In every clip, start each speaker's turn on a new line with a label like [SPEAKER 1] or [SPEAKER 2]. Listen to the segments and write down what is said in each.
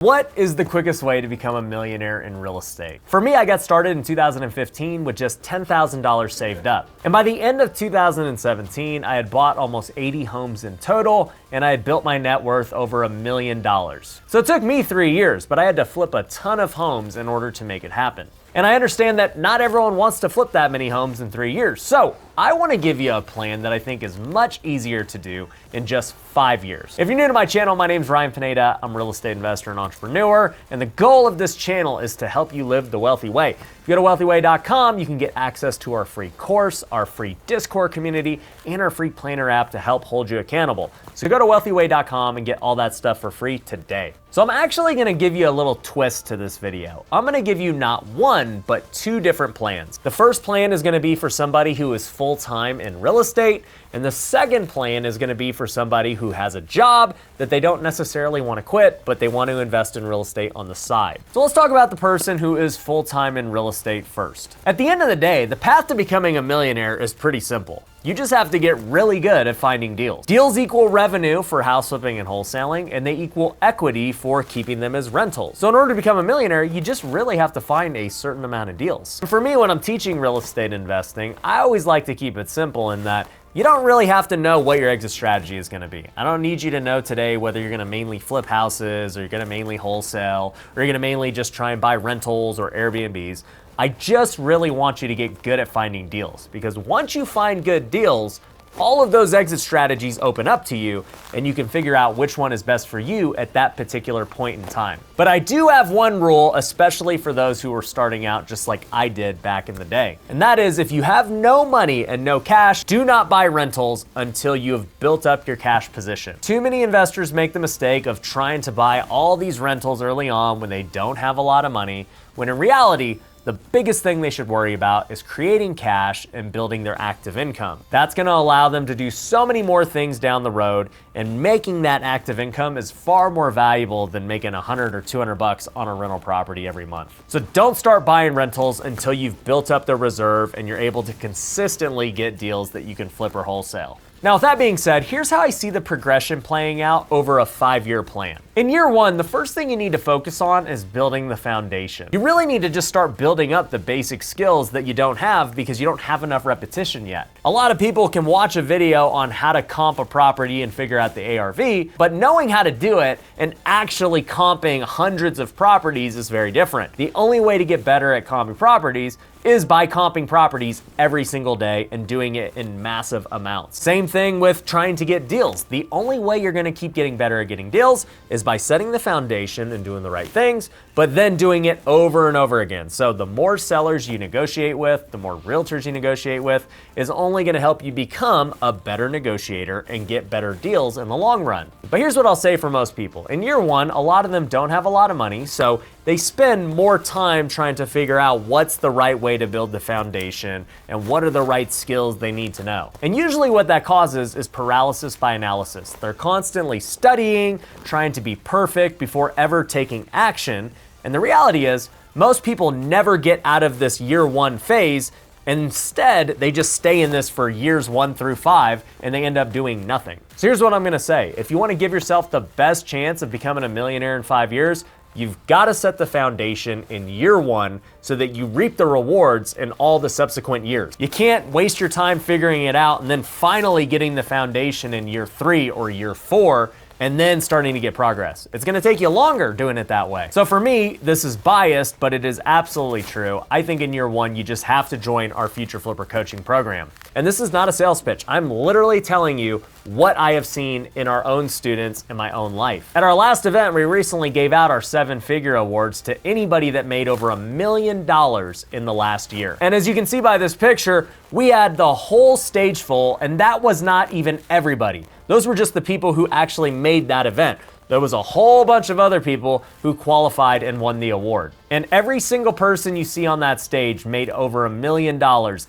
[SPEAKER 1] What is the quickest way to become a millionaire in real estate? For me, I got started in 2015 with just $10,000 saved up. And by the end of 2017, I had bought almost 80 homes in total, and I had built my net worth over $1 million. So it took me 3 years, but I had to flip a ton of homes in order to make it happen. And I understand that not everyone wants to flip that many homes in 3 years. So I want to give you a plan that I think is much easier to do in just 5 years. If you're new to my channel, my name's Ryan Pineda. I'm a real estate investor and entrepreneur. And the goal of this channel is to help you live the wealthy way. If you go to wealthyway.com, you can get access to our free course, our free Discord community, and our free planner app to help hold you accountable. So go to wealthyway.com and get all that stuff for free today. So I'm actually gonna give you a little twist to this video. I'm gonna give you not one, but 2 different plans. The first plan is gonna be for somebody who is full-time in real estate, and the second plan is gonna be for somebody who has a job that they don't necessarily wanna quit, but they want to invest in real estate on the side. So let's talk about the person who is full-time in real estate first. At the end of the day, the path to becoming a millionaire is pretty simple. You just have to get really good at finding deals. Deals equal revenue for house flipping and wholesaling, and they equal equity for keeping them as rentals. So in order to become a millionaire, you just really have to find a certain amount of deals. And for me, when I'm teaching real estate investing, I always like to keep it simple in that you don't really have to know what your exit strategy is gonna be. I don't need you to know today whether you're gonna mainly flip houses, or you're gonna mainly wholesale, or you're gonna mainly just try and buy rentals or Airbnbs. I just really want you to get good at finding deals, because once you find good deals, all of those exit strategies open up to you, and you can figure out which one is best for you at that particular point in time. But I do have one rule, especially for those who are starting out just like I did back in the day. And that is, if you have no money and no cash, do not buy rentals until you have built up your cash position. Too many investors make the mistake of trying to buy all these rentals early on when they don't have a lot of money, when in reality, the biggest thing they should worry about is creating cash and building their active income. That's gonna allow them to do so many more things down the road, and making that active income is far more valuable than making $100 or $200 on a rental property every month. So don't start buying rentals until you've built up the reserve and you're able to consistently get deals that you can flip or wholesale. Now, with that being said, here's how I see the progression playing out over a 5-year plan. In year 1, the first thing you need to focus on is building the foundation. You really need to just start building up the basic skills that you don't have because you don't have enough repetition yet. A lot of people can watch a video on how to comp a property and figure out the ARV, but knowing how to do it and actually comping hundreds of properties is very different. The only way to get better at comping properties is by comping properties every single day and doing it in massive amounts. Same thing with trying to get deals. The only way you're gonna keep getting better at getting deals is by setting the foundation and doing the right things, but then doing it over and over again. So the more sellers you negotiate with, the more realtors you negotiate with, is only gonna help you become a better negotiator and get better deals in the long run. But here's what I'll say for most people. In year 1, a lot of them don't have a lot of money, so they spend more time trying to figure out what's the right way to build the foundation and what are the right skills they need to know. And usually what that causes is paralysis by analysis. They're constantly studying, trying to be perfect before ever taking action. And the reality is, most people never get out of this year 1 phase. Instead, they just stay in this for years 1 through 5, and they end up doing nothing. So here's what I'm gonna say. If you wanna give yourself the best chance of becoming a millionaire in 5 years, you've got to set the foundation in year 1 so that you reap the rewards in all the subsequent years. You can't waste your time figuring it out and then finally getting the foundation in year 3 or year 4 and then starting to get progress. It's gonna take you longer doing it that way. So for me, this is biased, but it is absolutely true. I think in year 1, you just have to join our Future Flipper coaching program. And this is not a sales pitch. I'm literally telling you what I have seen in our own students in my own life. At our last event, we recently gave out our 7-figure awards to anybody that made over $1 million in the last year. And as you can see by this picture, we had the whole stage full, and that was not even everybody. Those were just the people who actually made that event. There was a whole bunch of other people who qualified and won the award. And every single person you see on that stage made over $1 million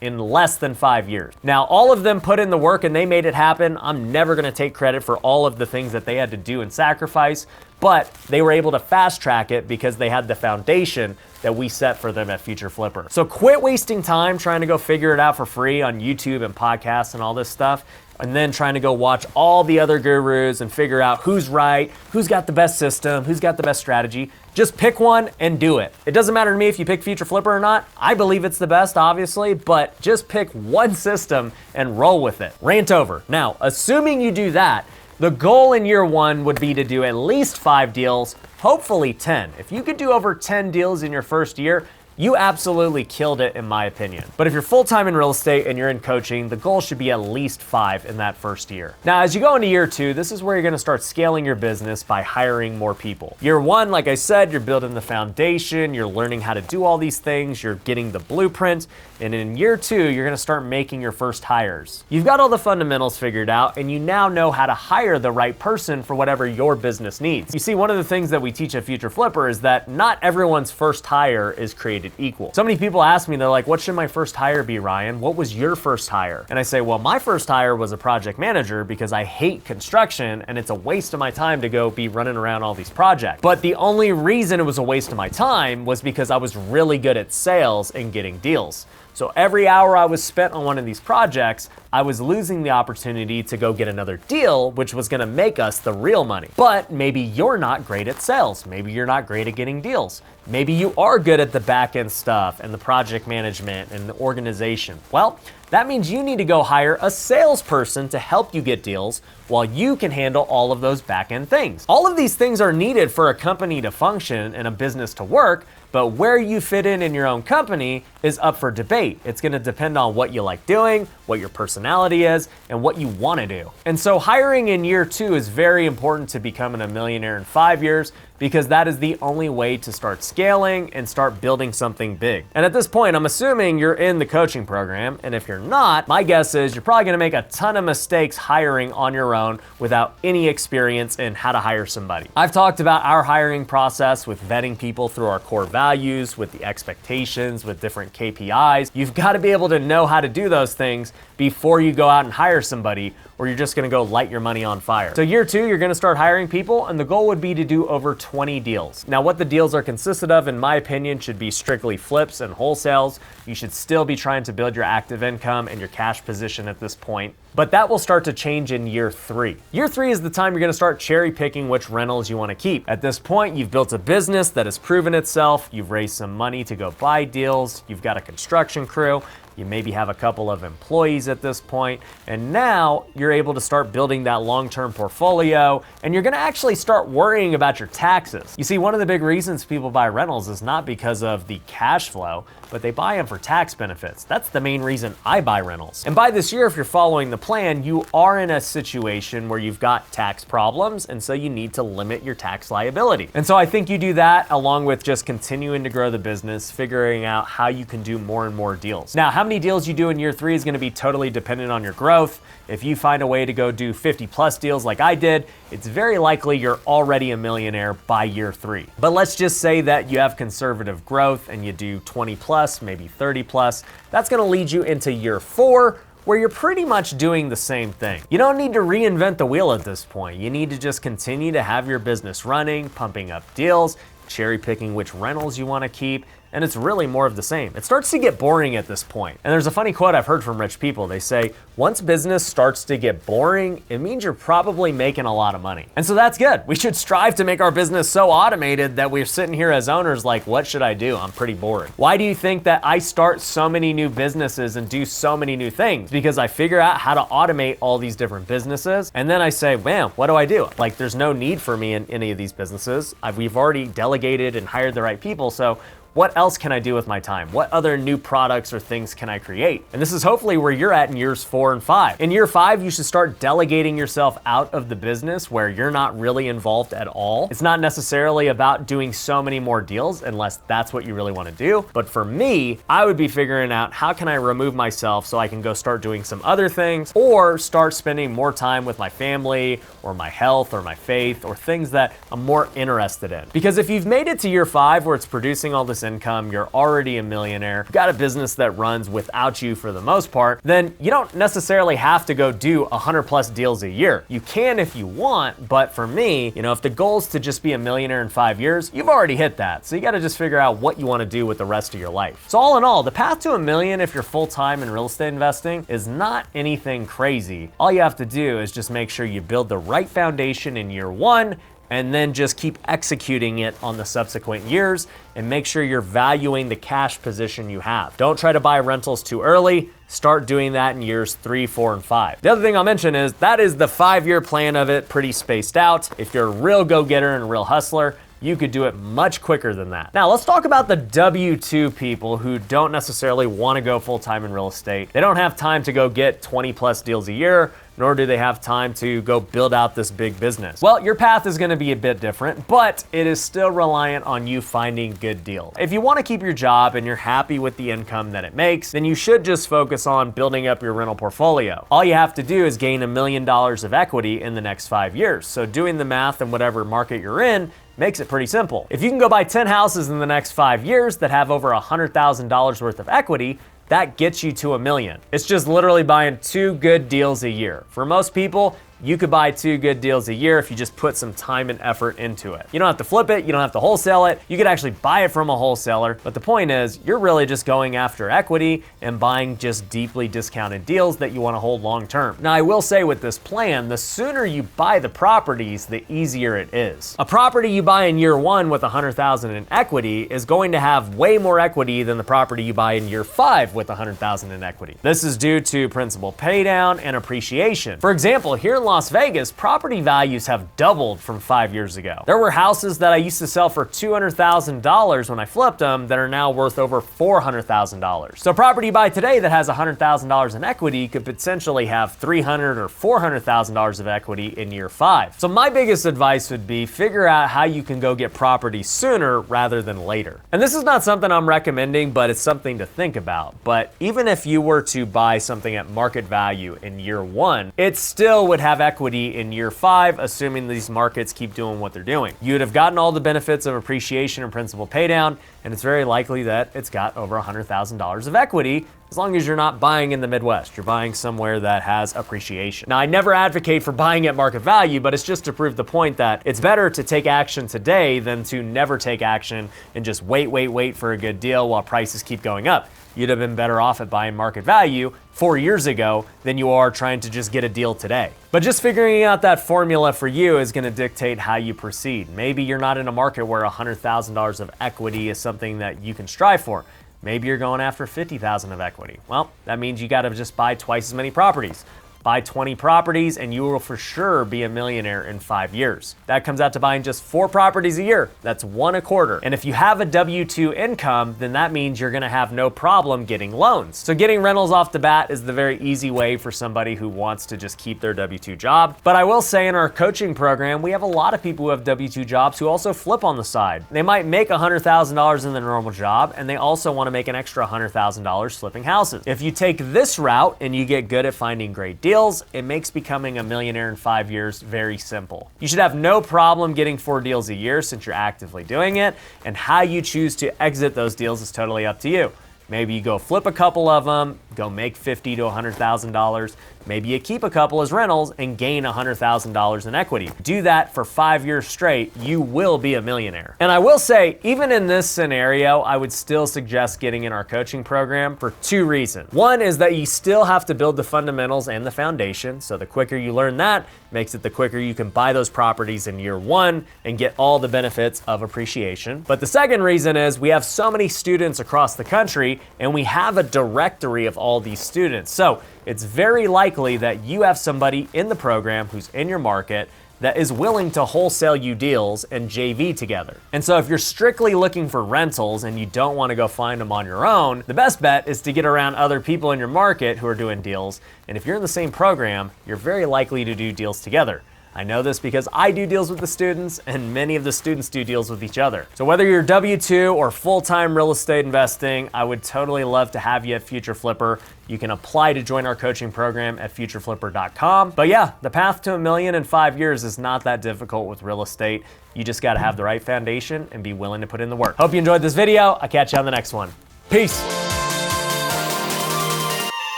[SPEAKER 1] in less than 5 years. Now, all of them put in the work and they made it happen. I'm never gonna take credit for all of the things that they had to do and sacrifice, but they were able to fast track it because they had the foundation that we set for them at Future Flipper. So quit wasting time trying to go figure it out for free on YouTube and podcasts and all this stuff, and then trying to go watch all the other gurus and figure out who's right, who's got the best system, who's got the best strategy. Just pick one and do it. It doesn't matter to me if you pick Future Flipper or not. I believe it's the best, obviously, but just pick one system and roll with it. Rant over. Now, assuming you do that, the goal in year one would be to do at least 5 deals, hopefully 10. If you could do over 10 deals in your first year, you absolutely killed it, in my opinion. But if you're full-time in real estate and you're in coaching, the goal should be at least 5 in that first year. Now, as you go into year 2, this is where you're gonna start scaling your business by hiring more people. Year 1, like I said, you're building the foundation, you're learning how to do all these things, you're getting the blueprint, and in year 2, you're gonna start making your first hires. You've got all the fundamentals figured out, and you now know how to hire the right person for whatever your business needs. You see, one of the things that we teach at Future Flipper is that not everyone's first hire is created equal. So many people ask me, they're like, what should my first hire be, Ryan? What was your first hire? And I say, well, my first hire was a project manager because I hate construction and it's a waste of my time to go be running around all these projects. But the only reason it was a waste of my time was because I was really good at sales and getting deals. So every hour I was spent on one of these projects, I was losing the opportunity to go get another deal, which was gonna make us the real money. But maybe you're not great at sales. Maybe you're not great at getting deals. Maybe you are good at the back end stuff and the project management and the organization. Well, that means you need to go hire a salesperson to help you get deals while you can handle all of those back end things. All of these things are needed for a company to function and a business to work, but where you fit in your own company is up for debate. It's gonna depend on what you like doing, what your personality is, and what you wanna do. And so hiring in year 2 is very important to becoming a millionaire in 5 years, because that is the only way to start scaling and start building something big. And at this point, I'm assuming you're in the coaching program, and if you're not, my guess is you're probably gonna make a ton of mistakes hiring on your own without any experience in how to hire somebody. I've talked about our hiring process with vetting people through our core values, with the expectations, with different KPIs. You've gotta be able to know how to do those things before you go out and hire somebody, or you're just gonna go light your money on fire. So year 2, you're gonna start hiring people, and the goal would be to do over 20 deals. Now, what the deals are consisted of, in my opinion, should be strictly flips and wholesales. You should still be trying to build your active income and your cash position at this point, but that will start to change in year 3. Year 3 is the time you're gonna start cherry picking which rentals you wanna keep. At this point, you've built a business that has proven itself, you've raised some money to go buy deals, you've got a construction crew, you maybe have a couple of employees at this point, and now you're able to start building that long-term portfolio, and you're gonna actually start worrying about your taxes. You see, one of the big reasons people buy rentals is not because of the cash flow, but they buy them for tax benefits. That's the main reason I buy rentals. And by this year, if you're following the plan, you are in a situation where you've got tax problems, and so you need to limit your tax liability. And so I think you do that along with just continuing to grow the business, figuring out how you can do more and more deals. Now, how many deals you do in year 3 is gonna be totally dependent on your growth. If you find a way to go do 50+ deals like I did, it's very likely you're already a millionaire by year 3. But let's just say that you have conservative growth and you do 20+, maybe 30+. That's gonna lead you into year 4, where you're pretty much doing the same thing. You don't need to reinvent the wheel at this point. You need to just continue to have your business running, pumping up deals, cherry picking which rentals you wanna keep, and it's really more of the same. It starts to get boring at this point. And there's a funny quote I've heard from rich people. They say, once business starts to get boring, it means you're probably making a lot of money. And so that's good. We should strive to make our business so automated that we're sitting here as owners like, what should I do? I'm pretty bored. Why do you think that I start so many new businesses and do so many new things? Because I figure out how to automate all these different businesses, and then I say, man, what do I do? Like, there's no need for me in any of these businesses. We've already delegated and hired the right people, so what else can I do with my time? What other new products or things can I create? And this is hopefully where you're at in years 4 and 5. In year 5, you should start delegating yourself out of the business where you're not really involved at all. It's not necessarily about doing so many more deals unless that's what you really want to do. But for me, I would be figuring out how can I remove myself so I can go start doing some other things, or start spending more time with my family or my health or my faith or things that I'm more interested in. Because if you've made it to year 5 where it's producing all this income, you're already a millionaire, you've got a business that runs without you for the most part, then you don't necessarily have to go do 100 plus deals a year. You can if you want, but for me, if the goal is to just be a millionaire in 5 years, you've already hit that. So you got to just figure out what you want to do with the rest of your life. So all in all, the path to $1 million if you're full-time in real estate investing is not anything crazy. All you have to do is just make sure you build the right foundation in year one, and then just keep executing it on the subsequent years, and make sure you're valuing the cash position you have. Don't try to buy rentals too early. Start doing that in years 3, 4, and 5. The other thing I'll mention is that is the 5-year plan of it, pretty spaced out. If you're a real go-getter and a real hustler, you could do it much quicker than that. Now, let's talk about the W-2 people who don't necessarily want to go full-time in real estate. They don't have time to go get 20 plus deals a year, nor do they have time to go build out this big business. Well, your path is gonna be a bit different, but it is still reliant on you finding good deals. If you wanna keep your job and you're happy with the income that it makes, then you should just focus on building up your rental portfolio. All you have to do is gain $1 million of equity in the next 5 years. So doing the math in whatever market you're in makes it pretty simple. If you can go buy 10 houses in the next 5 years that have over $100,000 worth of equity, that gets you to $1 million. It's just literally buying 2 good deals a year. For most people, you could buy 2 good deals a year if you just put some time and effort into it. You don't have to flip it, you don't have to wholesale it, you could actually buy it from a wholesaler, but the point is, you're really just going after equity and buying just deeply discounted deals that you wanna hold long term. Now, I will say with this plan, the sooner you buy the properties, the easier it is. A property you buy in year 1 with $100,000 in equity is going to have way more equity than the property you buy in year 5 with $100,000 in equity. This is due to principal paydown and appreciation. For example, here in Las Vegas, property values have doubled from 5 years ago. There were houses that I used to sell for $200,000 when I flipped them that are now worth over $400,000. So a property you buy today that has $100,000 in equity could potentially have $300,000 or $400,000 of equity in year 5. So my biggest advice would be figure out how you can go get property sooner rather than later. And this is not something I'm recommending, but it's something to think about. But even if you were to buy something at market value in year 1, it still would have equity in year 5, assuming these markets keep doing what they're doing. You'd have gotten all the benefits of appreciation and principal paydown, and it's very likely that it's got over $100,000 of equity, as long as you're not buying in the Midwest. You're buying somewhere that has appreciation. Now, I never advocate for buying at market value, but it's just to prove the point that it's better to take action today than to never take action and just wait for a good deal while prices keep going up. You'd have been better off at buying market value 4 years ago than you are trying to just get a deal today. But just figuring out that formula for you is gonna dictate how you proceed. Maybe you're not in a market where $100,000 of equity is something that you can strive for. Maybe you're going after $50,000 of equity. Well, that means you gotta just buy twice as many properties. Buy 20 properties and you will for sure be a millionaire in 5 years. That comes out to buying just 4 properties a year. That's 1 a quarter. And if you have a W-2 income, then that means you're gonna have no problem getting loans. So getting rentals off the bat is the very easy way for somebody who wants to just keep their W-2 job. But I will say in our coaching program, we have a lot of people who have W-2 jobs who also flip on the side. They might make $100,000 in their normal job, and they also wanna make an extra $100,000 flipping houses. If you take this route and you get good at finding great deals, it makes becoming a millionaire in 5 years very simple. You should have no problem getting 4 deals a year since you're actively doing it, and how you choose to exit those deals is totally up to you. Maybe you go flip a couple of them, go make $50,000 to $100,000. Maybe you keep a couple as rentals and gain $100,000 in equity. Do that for 5 years straight, you will be a millionaire. And I will say, even in this scenario, I would still suggest getting in our coaching program for 2 reasons. One is that you still have to build the fundamentals and the foundation. So the quicker you learn that, makes it the quicker you can buy those properties in year 1 and get all the benefits of appreciation. But the second reason is we have so many students across the country and we have a directory of all these students. So it's very likely that you have somebody in the program who's in your market that is willing to wholesale you deals and JV together. And so if you're strictly looking for rentals and you don't want to go find them on your own, the best bet is to get around other people in your market who are doing deals. And if you're in the same program, you're very likely to do deals together. I know this because I do deals with the students and many of the students do deals with each other. So whether you're W-2 or full-time real estate investing, I would totally love to have you at Future Flipper. You can apply to join our coaching program at futureflipper.com. But yeah, the path to $1 million in 5 years is not that difficult with real estate. You just gotta have the right foundation and be willing to put in the work. Hope you enjoyed this video. I'll catch you on the next one. Peace.